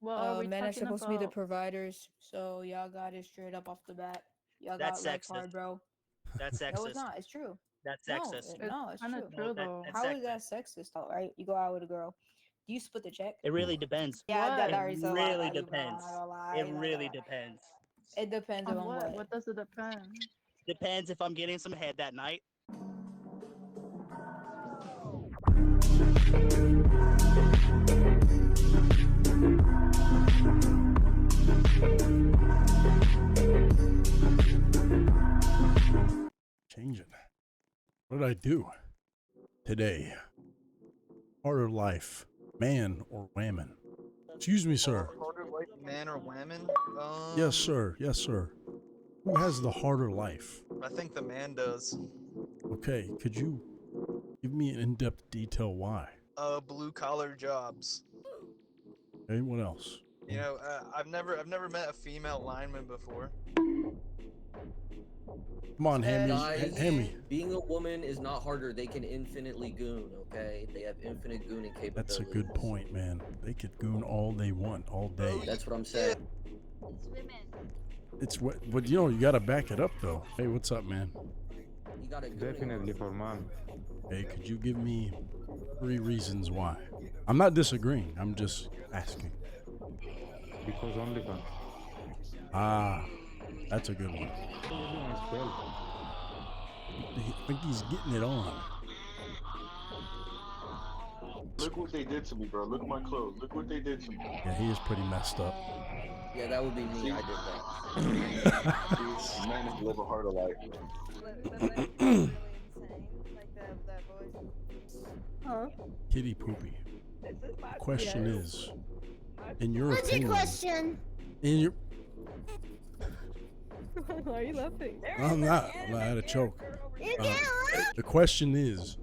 What are we Men are talking supposed to be the about? providers, so y'all got it straight up off the bat. Y'all That's got life sexist. hard, bro. That's No, it's sexist. not. It's true. That's No, sexist. It's no, it's kind of true. No, true though. that's How is that sexist. sexist, though? Right? You go out with a girl. Do you split the check? It really depends. Yeah, that It What? already said a lot really about you, bro. I'm depends. not gonna lie. It I'm not gonna really lie. depends. It depends On on what? what. What does it depend? Depends if I'm getting some head that night. Change it. What did I do today? Harder life, man or Wamen? Excuse me, sir. Harder life, man or women? Yes, sir. Yes, sir. Who has the harder life? I think the man does. Okay, could you give me an in-depth detail why? Blue collar jobs. Okay, what else? You know, I've never met a female lineman before. Come on, Hammy. Guys, Hammy. being a woman is not harder. They can infinitely goon, okay? They have infinite gooning capabilities. That's a good point, man. They could goon all they want, all day. That's what I'm saying. It's women. It's what, but you know, you gotta back it up though. Hey, what's up, man? You got it. Definitely for man. Hey, could you give me 3 reasons why? I'm not disagreeing. I'm just asking. Because OnlyFans. Ah, that's a good one. As well. I think he's getting it on. Look what they did to me, bro. Look at my clothes. Look what they did to me. Yeah, he is pretty messed up. Yeah, that would be me. I did that. These men live a harder life. Huh? Kitty poopy. The question is, in your What's your opinion, question? in your, Why are you laughing? I'm not. I had a choke. You Uh, can't laugh. The question is,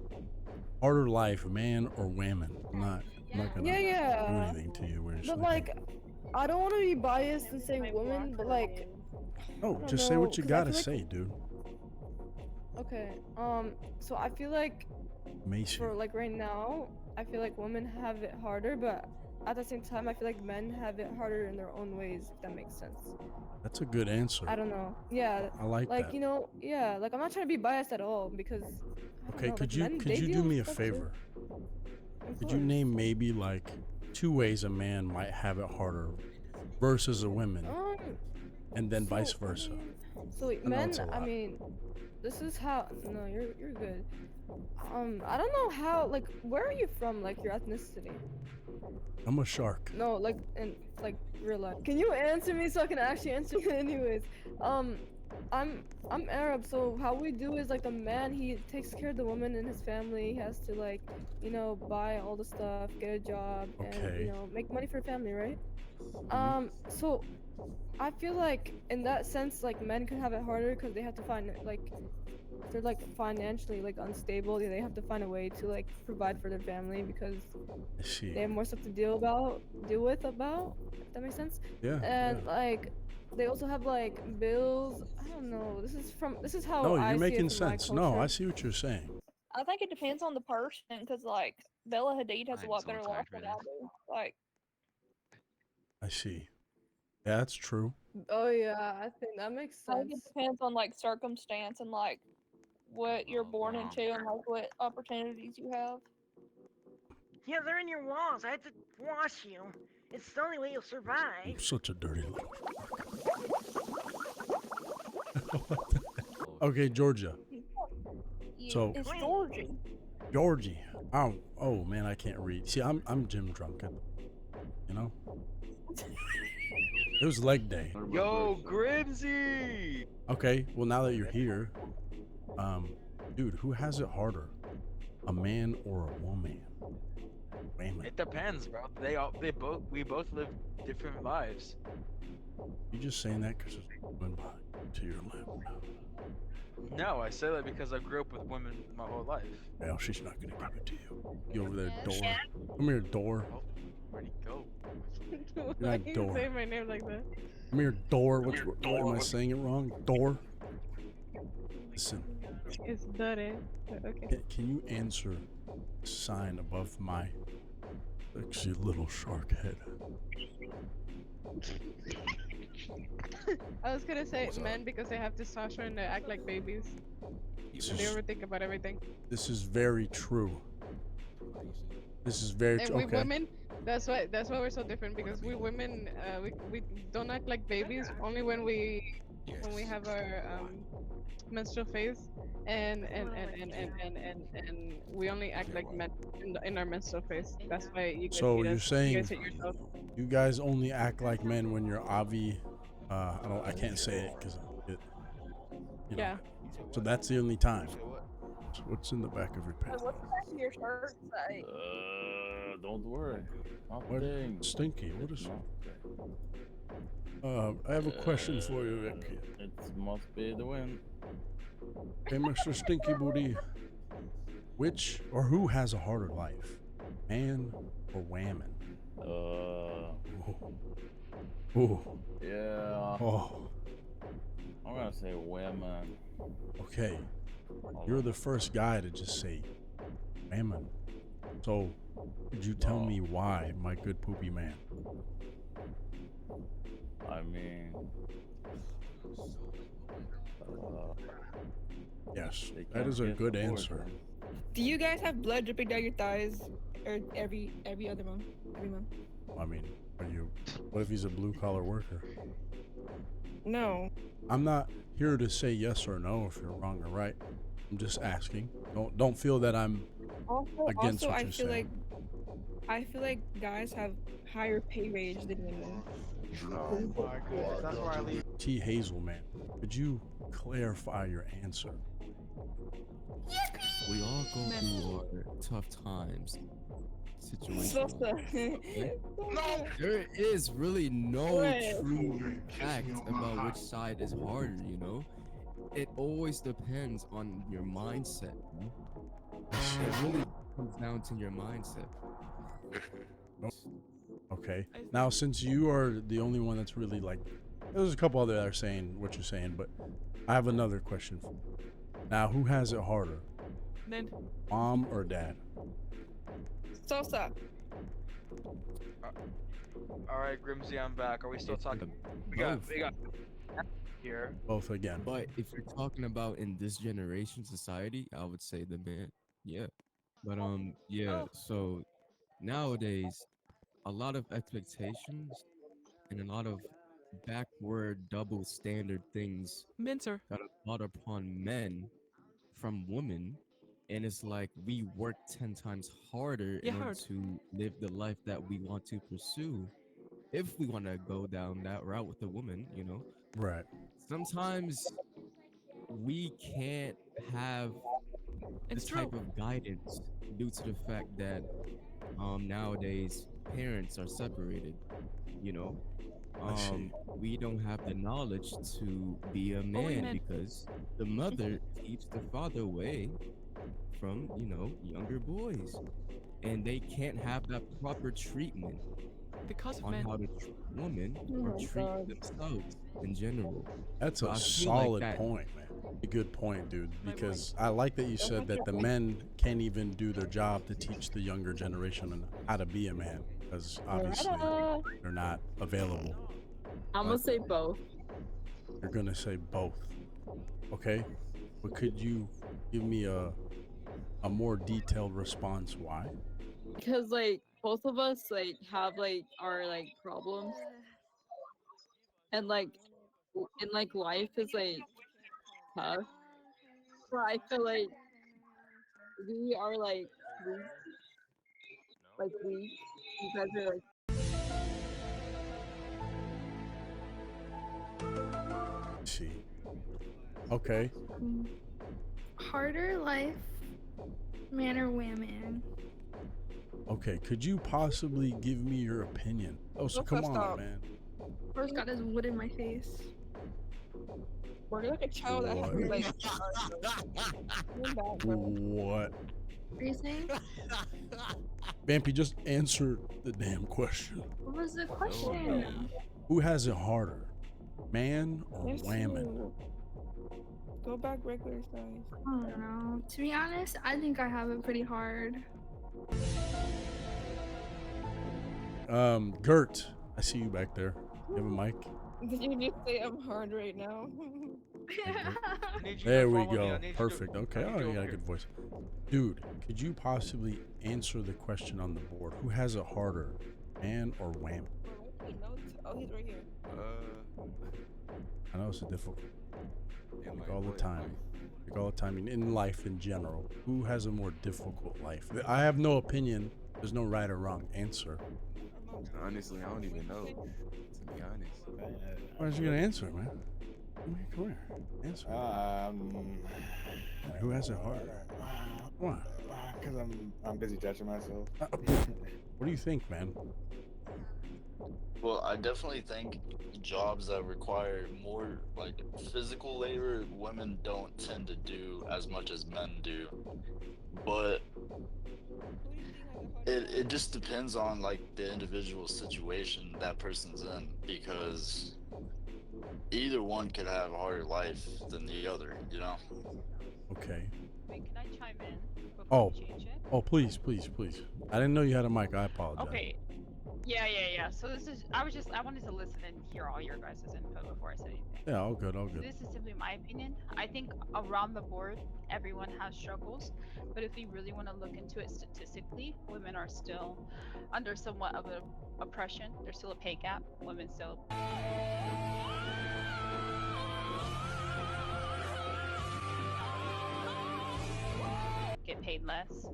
harder life, man or woman? I'm not gonna Yeah. do anything to you. We're just But like, like, I don't want to be biased and say woman, but like, oh, don't just say what know, you 'cause I gotta feel like- say, dude. okay. So I feel like Mace for you. like right now, I feel like women have it harder, but at the same time, I feel like men have it harder in their own ways. If that makes sense. That's a good answer. I don't know. Yeah. I like Like that. you know, yeah. Like I'm not trying to be biased at all because. I don't Okay, know, could like, you men, could they you do deal me a with stuff too. favor? Of Could you course. name maybe like 2 ways a man might have it harder versus a woman, and then vice versa? So know men, it's a I lot. mean, this is how. No, you're good. I don't know how. Like, where are you from? Like your ethnicity? I'm a shark. No, like in like real life. Can you answer me so I can actually answer you? Anyways, I'm Arab, so how we do is like the man he takes care of the woman and his family. He has to like, you know, buy all the stuff, get a job, and Okay. you know, make money for the family, right? Mhm. So I feel like in that sense, like men could have it harder because they have to find like they're like financially like unstable. They have to find a way to like provide for their family because I see. they have more stuff to deal with about. If that makes sense. Yeah. And yeah. like they also have like bills. I don't know. This is how No, I you're see making it from my sense. No, I culture. see what you're saying. I think it depends on the person, because like Bella Hadid has a lot better life than I do. Like, I see. Yeah, that's true. Oh yeah, I think that makes I think sense. it depends on like circumstance and like what you're born into and like what opportunities you have. Yeah, they're in your walls. I had to wash you. It's the only way you'll I'm survive. such a dirty little. Okay, Georgia. So- It's Georgie. Georgie. Oh man, I can't read. See, I'm gym drunk. You know. It was leg day. Yo, Grimsy! Okay, well now that you're here, dude, who has it harder, a man or a woman? Wamen. It depends, bro. We both live different lives. You just saying that because it's went by to your lip. No, I say that because I grew up with women my whole life. Well, she's not gonna give it to you. You over there, door. Come here, door. Oh, where'd he go? Why not you door. say my name like that? Come here, door. What am I saying it wrong? Door. Listen, It's dirty. Okay. can you answer the sign above my Sexy little shark head. I was gonna say What's up? men because they have testosterone, they act like babies. This They is, overthink about everything. this is very true. This is very And true. we Okay. women, that's why we're so different because we women, we don't act like babies only when we have our menstrual phase, and we only act like men in our menstrual phase. That's why you guys So hate you're us. You saying guys hate yourself. you guys only act like men when you're I can't say it because you know. Yeah. So that's the only time. So what's in the back of your pants? What's the back of your shirt say? Don't worry. What? Nothing. Stinky. What is? Nothing. I have a question for you, Vic. It must be the wind. Hey, Mr. Stinky Booty. Which or who has a harder life, man or Wamen? Ooh. Yeah. Oh. I'm gonna say women. Okay. You're the first guy to just say Wamen. So, could you tell me why, my good poopy man? I mean, Yes, they that can't is a get good the answer. boyfriend. Do you guys have blood dripping down your thighs, or every other month? Every month? I mean, what if he's a blue collar worker? No. I'm not here to say yes or no if you're wrong or right. I'm just asking. Don't feel that I'm against what I you're feel saying. I feel like guys have higher pay range than women. Oh my goodness, that's where I leave. T. Hazelman, could you clarify your answer? We all go through our tough times situations. There is really no true fact about which side is harder, you know? It always depends on your mindset. You know? It really comes down to your mindset. Okay. Now, since you are the only one that's really like, there's a couple other that are saying what you're saying, but I have another question for you. Now, who has it harder? Then Mom or dad? Sosa. All right, Grimsy, I'm back. Are we still talking? We got here. Both again. But if you're talking about in this generation society, I would say the man. Yeah. But yeah, so nowadays a lot of expectations and a lot of backward double standard things Minter. that are brought upon men from women, and it's like we work 10 times harder in order to live the life that we want to pursue. If we want to go down that route with a woman, you know, Right. sometimes we can't have this type of guidance due to the fact that nowadays parents are separated, you know. We don't have the knowledge to be a man because the mother keeps the father away from, you know, younger boys, and they can't have that proper treatment because on how to treat women or treat themselves in general. That's So a I feel solid like that- point, man. A good point, dude. Because I like that you said that the men can't even do their job to teach the younger generation on how to be a man, because obviously they're not available. I'm gonna say both. You're gonna say both, okay? But could you give me a more detailed response why? Because like both of us like have like our like problems. And like life is like tough. So I feel like we are like weak. You guys are like See. Okay. Harder life, man or women? Okay, could you possibly give me your opinion? Oh, so come on, man. First got his wood in my face. We're like a child that has like What? What are you saying? Vampy, just answer the damn question. What was the question? Who has it harder, man or There's Wamen? two. Go back regular size. I don't know. To be honest, I think I have it pretty hard. Gert, I see you back there. You have a mic? Did you just say I'm hard right now? I need you There to we follow me. I go. need you to. Perfect. Okay. I need Oh, you you got over a here. good voice. Dude, could you possibly answer the question on the board? Who has it harder, man or Wham? Oh, he's right here. I know it's a difficult. In Like like all the what? time. Like all the time in life in general. Who has a more difficult life? I have no opinion. There's no right or wrong answer. Honestly, I don't even know. To be honest. Why aren't you gonna answer, man? Come here. Answer. Who has it harder? Why? Because I'm busy judging myself. What do you think, man? Well, I definitely think jobs that require more like physical labor, women don't tend to do as much as men do. But it just depends on like the individual situation that person's in because either one could have a harder life than the other, you know? Okay. Wait, can I chime in before Oh. you change it? Oh, please. I didn't know you had a mic. I apologize. Okay. Yeah. So this is, I wanted to listen and hear all your guys' input before I said anything. Yeah, all good. This is simply my opinion. I think around the board, everyone has struggles, but if we really want to look into it statistically, women are still under somewhat of a oppression. There's still a pay gap. Women still get paid less.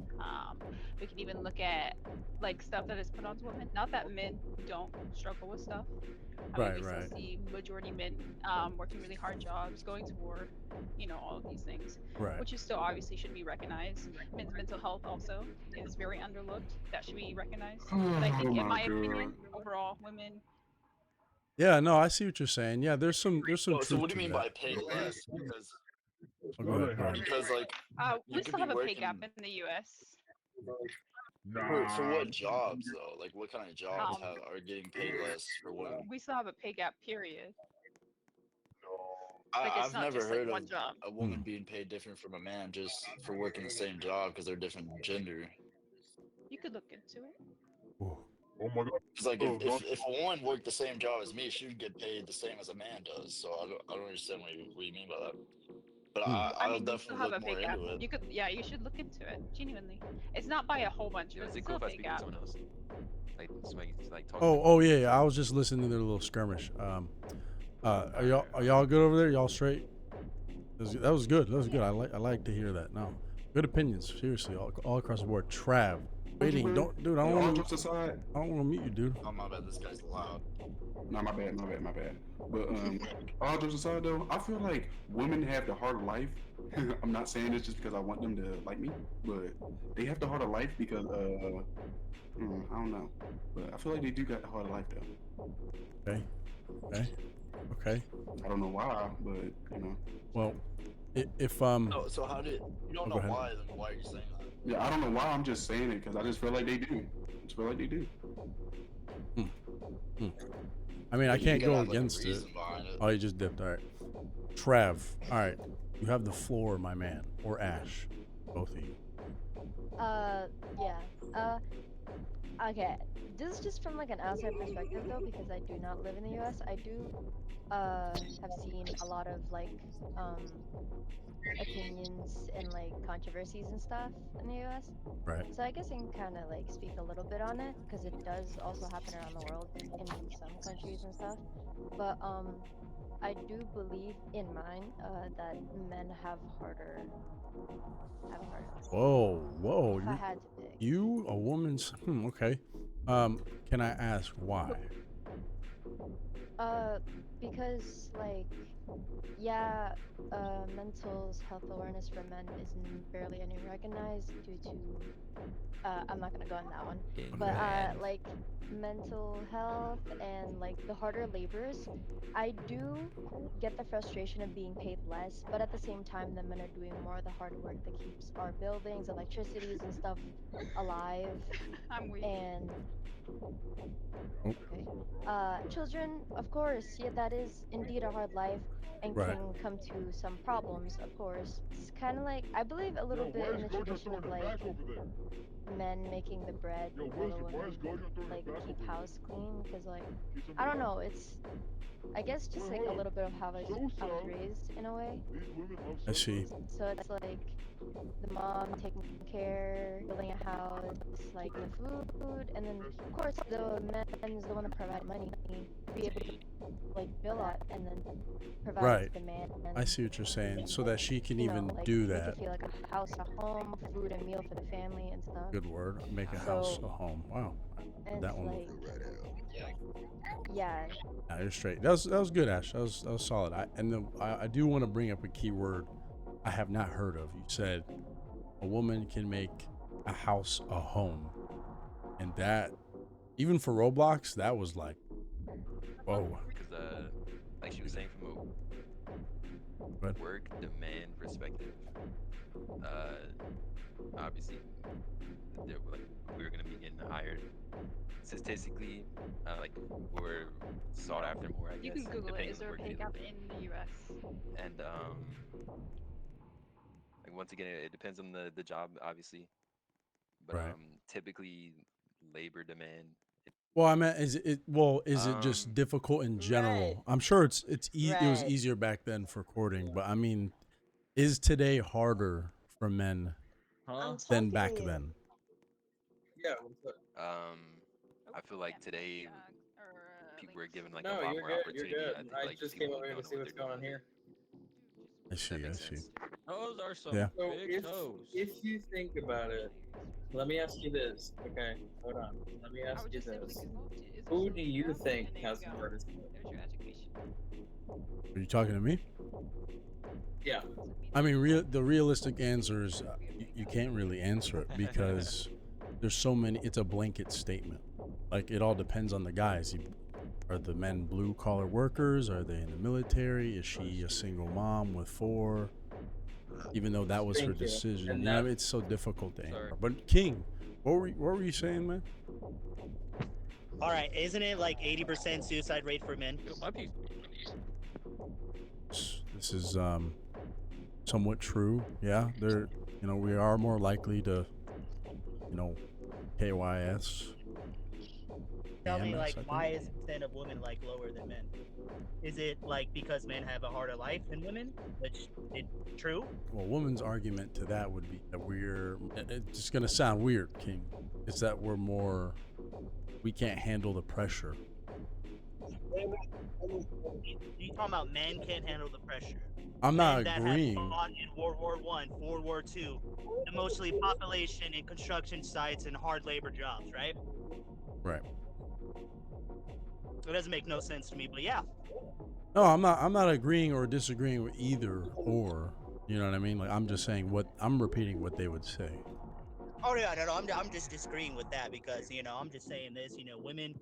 We can even look at like stuff that is put onto women. Not that men don't struggle with stuff. I mean, we still see majority men working really hard jobs, going to war, all of these things, which is still obviously should be recognized. Men's mental health also is very underlooked. That should be recognized. But I think, in my opinion, overall, women. Yeah, no, I see what you're saying. Yeah, there's some So truth what do to you mean that. by pay less? Because Go ahead. because like We still have a pay gap in the U.S. For what jobs though? Like what kind of jobs are getting paid less for women? We still have a pay gap, period. I've never heard of one job. a woman being paid different from a man just for working the same job because they're different gender. You could look into it. Oh my god. It's like if a woman worked the same job as me, she would get paid the same as a man does. So I don't understand what you mean by that. But I'll definitely look more into it. You should look into it. Genuinely, it's not by a whole bunch. Is It's it still cool a if I pay speak to gap. someone else? Like somebody like talking. Oh yeah. I was just listening to their little skirmish. Are y'all good over there? Y'all straight? That was good. I like to hear that. No, good opinions. Seriously, all across the board. Trav, waiting. Don't, dude. I don't want to mute you, dude. Oh my bad. This guy's loud. No, my bad. But all jokes aside, though, I feel like women have the harder life. I'm not saying this just because I want them to like me, but they have the harder life because I don't know, but I feel like they do got the harder life though. Okay. I don't know why, but Well, if So how did you don't know why? Then why are you saying that? Yeah, I don't know why. I'm just saying it because I just feel like they do. I mean, I can't go against it. Oh, you just dipped. All right. Trav, all right. You have the floor, my man. Or Ash. Both of you. Yeah. Okay. This is just from like an outside perspective though, because I do not live in the US. I do have seen a lot of like opinions and like controversies and stuff in the US. Right. So I guess I can kind of like speak a little bit on it because it does also happen around the world in some countries and stuff. But I do believe in mine that men have harder lives. Whoa. If I had to pick. You, a woman's. Okay. Can I ask why? Because like, mental health awareness for men is barely any recognized due to, I'm not gonna go on that one, but like mental health and like the harder labors, I do get the frustration of being paid less, but at the same time, the men are doing more of the hard work that keeps our buildings, electricities, and stuff alive. I'm weak. And okay, children, of course, that that is indeed a hard life and Right. can come to some problems, of course. It's kind of like, I believe a little bit in the tradition of like men making the bread while the women like keep house clean, because like I don't know, it's I guess just like a little bit of how I was raised in a way. I see. So it's like the mom taking care, building a house, like the food, and then of course the man is the one that provide money to be able to like bill that and then provide Right. to the man. I see what you're saying. So that she can You know, even like do make that. it feel like a house, a home, food and meal for the family and stuff. Good word. Make a house So a home. Wow. and That it's one. like, yeah, Nah, you're straight. That was good, Ash. That was solid. I do want to bring up a key word I have not heard of. You said a woman can make a house a home, and that even for Roblox, that was like, whoa. Because like she was saying, from a work demand perspective, obviously, like we're gonna be getting hired. Statistically, like we're sought after more, I You guess, can Google it. depending Is on the there a work pay you gap do. in the U.S.? And like once again, it depends on the job, obviously, but Right. typically labor demand. Well, I meant is it just difficult in general? I'm sure it was easier back then for courting, but I mean, is today harder for men than back then? Yeah. I feel like today people are given like a No, lot you're more good. You're opportunity. good. I think I like just came people over here to don't know see what what's they're doing going on with it. here. I see. That makes I see. sense. Those are some Yeah. So big toes. if you think about it, let me ask you this. Okay, hold on. Let me ask you this. Who do you think has the hardest life? There's your education. Are you talking to me? Yeah. I mean, the realistic answer is you can't really answer it because there's so many. It's a blanket statement. Like it all depends on the guys. Are the men blue collar workers? Are they in the military? Is she a single mom with 4? Even though that was her Thank you. decision, And you know, what I that- mean? It's so difficult to answer. But King, what were you saying, man? All right, isn't it like 80% suicide rate for men? This is somewhat true. Yeah, we are more likely to, KYS. Tell me, AMS, like, I think. why is the percent of women like lower than men? Is it like because men have a harder life than women, which is true? Well, woman's argument to that would be that it's just gonna sound weird, King. Is that we can't handle the pressure. You talking about men can't handle the pressure? I'm not Men that have agreeing. fought in World War I, World War II, the mostly population in construction sites and hard labor jobs, right? Right. It doesn't make no sense to me, but yeah. No, I'm not agreeing or disagreeing with either or. You know what I mean? Like I'm just saying I'm repeating what they would say. Oh yeah, no, I'm just disagreeing with that because I'm just saying this. Women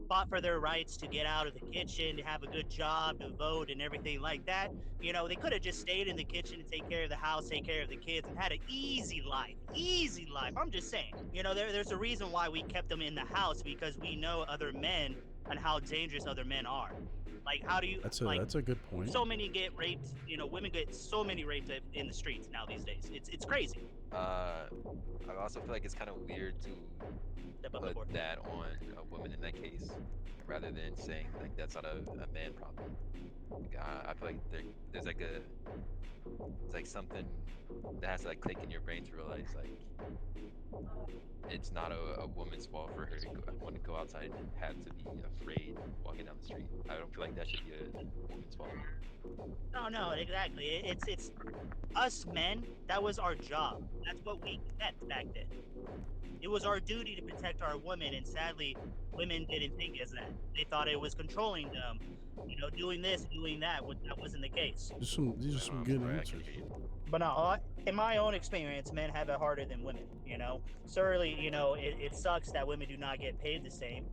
fought for their rights to get out of the kitchen, to have a good job, to vote, and everything like that. They could have just stayed in the kitchen and take care of the house, take care of the kids, and had an easy life. Easy life. I'm just saying. There's a reason why we kept them in the house because we know other men and how dangerous other men are. Like, how do you? That's a good point. So many get raped. Women get so many raped in the streets now these days. It's crazy. I also feel like it's kind of weird to put that on a woman in that case, rather than saying like that's not a man problem. Like, I feel like there's like it's like something that has to like click in your brain to realize like it's not a woman's fault for her to want to go outside and have to be afraid walking down the street. I don't feel like that should be a woman's fault. No, exactly. It's us men. That was our job. That's what we kept back then. It was our duty to protect our women, and sadly, women didn't think as that. They thought it was controlling them, doing this, doing that. When that wasn't the case. These are some good answers. But no, in my own experience, men have it harder than women. Certainly, it sucks that women do not get paid the same.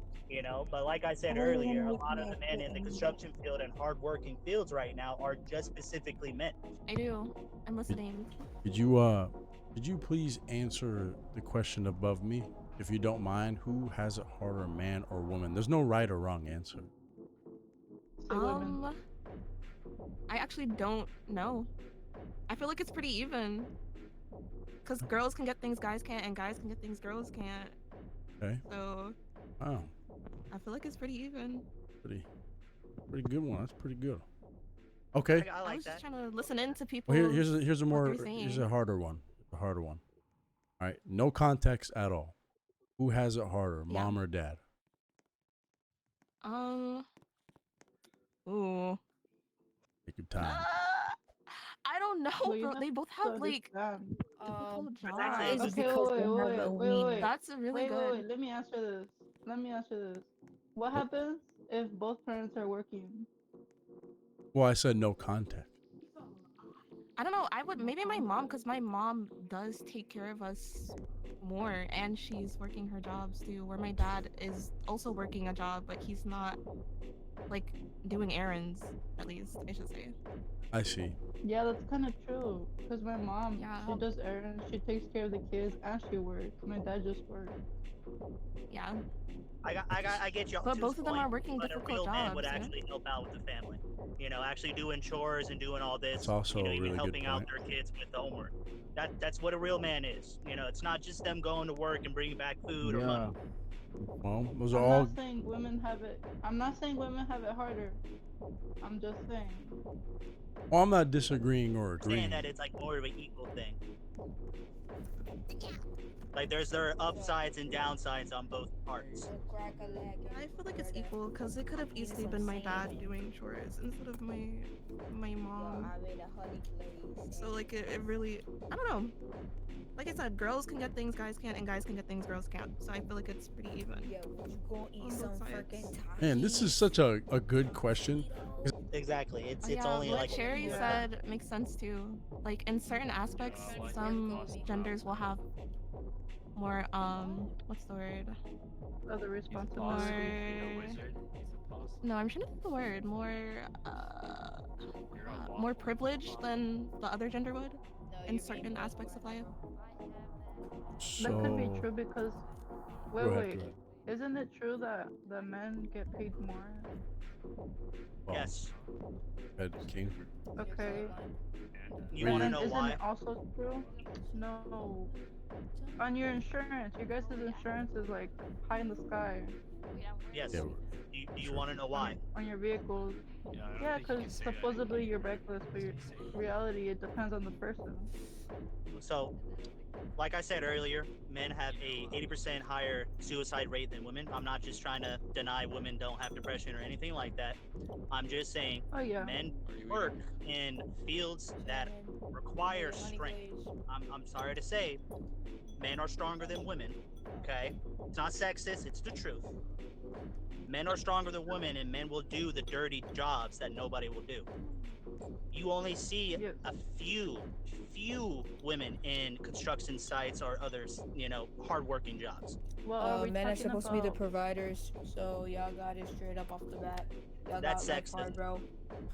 But like I said earlier, a lot of the men in the construction field and hardworking fields right now are just specifically men. I do. I'm listening. Could you please answer the question above me, if you don't mind? Who has it harder, man or woman? There's no right or wrong answer. say women? I actually don't know. I feel like it's pretty even. Because girls can get things guys can't, and guys can get things girls can't. Okay. So. Wow. I feel like it's pretty even. Pretty good one. That's pretty good. Okay. I I like was just that. trying to listen in to people. Well, here's a harder one. A harder one. All right. No context at all. Who has it harder, mom or dad? Ooh. Take your time. I don't know, Well, bro. They both have like difficult jobs. Okay, wait. That's really good. Wait. Let me answer this. What happens if both parents are working? Well, I said no context. I don't know. I would maybe my mom, because my mom does take care of us more, and she's working her jobs too. Where my dad is also working a job, but he's not like doing errands. At least I should say. I see. Yeah, that's kind of true. Cause my mom, she does errands, she takes care of the kids, and she works. My dad just works. Yeah. I get y'all. But both of them point, are working but difficult a real man would jobs, actually help out with the family. You know, actually doing chores and doing all this. It's also you know, a even really good helping out point. their kids with the homework. That's what a real man is. You know, it's not just them going to work and bringing back food or money. Well, those are I'm all. not saying women have it. I'm not saying women have it harder. I'm just saying. Well, I'm not disagreeing or I'm saying agreeing. that it's like more of an equal thing. Like there are upsides and downsides on both parts. I feel like it's equal because it could have easily been my dad doing chores instead of my mom. So like it really, I don't know. Like I said, girls can get things guys can't, and guys can get things girls can't. So I feel like it's pretty even. Yeah, would you go eat some freaking tacos? Man, this is such a good question. Exactly. It's Yeah, only what like Cherry said makes sense too. Like in certain aspects, some genders will have more what's the word? Other responsibilities. No, I'm trying to think of the word. More privilege than the other gender would in certain aspects of life. That could be true because Go ahead, wait. go ahead. Isn't it true that the men get paid more? Yes. Ed King. Okay. You want to know isn't why? it also true? No. On your insurance, your guys' insurance is like high in the sky. Yes. Yeah, Do you want to know why? On your vehicles. Yeah, because supposedly you're reckless, but in reality, it depends on the person. So, like I said earlier, men have a 80% higher suicide rate than women. I'm not just trying to deny women don't have depression or anything like that. I'm just saying men work in fields that require strength. I'm sorry to say, men are stronger than women. Okay? It's not sexist, it's the truth. Men are stronger than women, and men will do the dirty jobs that nobody will do. You only see a few women in construction sites or others, you know, hardworking jobs. Well, men are supposed to be the providers, so y'all got it straight up off the bat. Y'all That's got life sexist. hard, bro.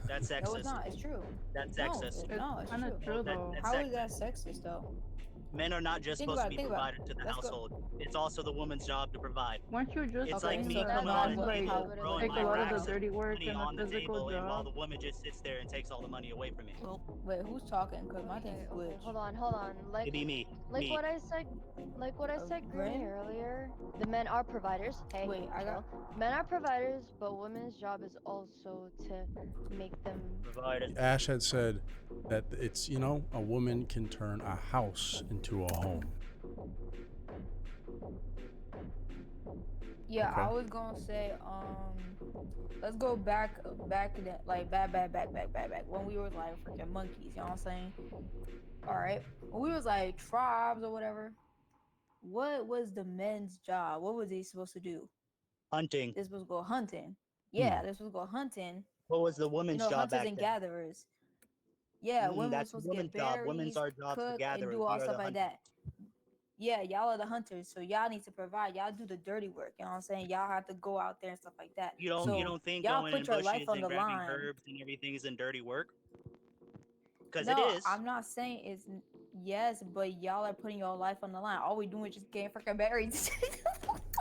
That's sexist. No, it's not. It's true. That's No, sexist. it's kinda true. true, though. How is that sexist, though? Men are not just Think supposed about to it, be think about it. provided to the Let's go. household. It's also the woman's job to provide. Weren't you just It's Okay, like me so coming that on means, the table, like, throwing take my a lot of racks the dirty of work money in a on the physical table, and while job? the woman just sits there and takes all the money away from me. Wait, who's talking? Cause my thing's glitched. Hold on. Like, It'd be me. like Me. what I said, Green, Grin? earlier. The men are providers. Hey, Wait, I got. men are providers, but women's job is also to make them Provided. Ash had said that it's, you know, a woman can turn a house into a home. Yeah, Okay. I was gonna say, let's go back then, like back when we were like freaking monkeys. You know what I'm saying? All right, when we was like tribes or whatever. What was the men's job? What was he supposed to do? Hunting. This was go hunting. Yeah, this was go hunting. What was the woman's job Hunters back and then? gatherers. Yeah, women were That's supposed to women's get job. berries, Women's our job to cook, gather, and and do all we are stuff the like hunters. that. Yeah, y'all are the hunters, so y'all need to provide. Y'all do the dirty work. You know what I'm saying? Y'all have to go out there and stuff like that. You don't think y'all going put in your life bushes on and the grabbing line. herbs and everything isn't dirty work? Because No, it is. I'm not saying it's yes, but y'all are putting your life on the line. All we doing is just getting freaking berries.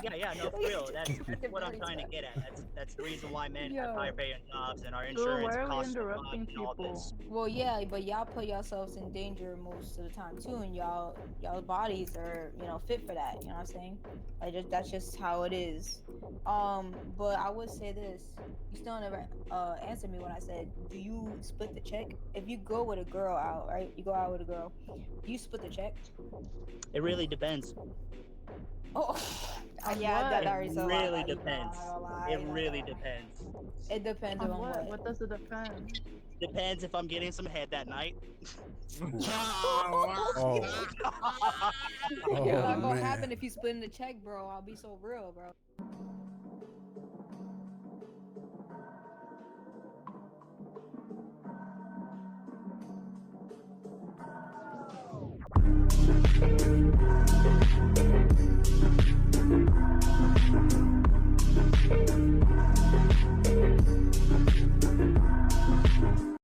Yeah, no, for real. That's what I'm trying to get at. That's the reason why men have higher paying jobs and our insurance why are we costs so much interrupting and all people? this. Well, yeah, but y'all put yourselves in danger most of the time too, and y'all bodies are fit for that. You know what I'm saying? That's just how it is. But I would say this: you still never answered me when I said, "Do you split the check?" If you go with a girl out, right? You go out with a girl. Do you split the check? It really depends. Oh, On yeah, that what? already It said a lot really about you, bro. I'm depends. not gonna lie. It I'm not really gonna lie. depends. It depends On on what? what. What does it depend? Depends if I'm getting some head that night. Oh. It's Oh not gonna man. happen if you split in the check, bro. I'll be so real, bro.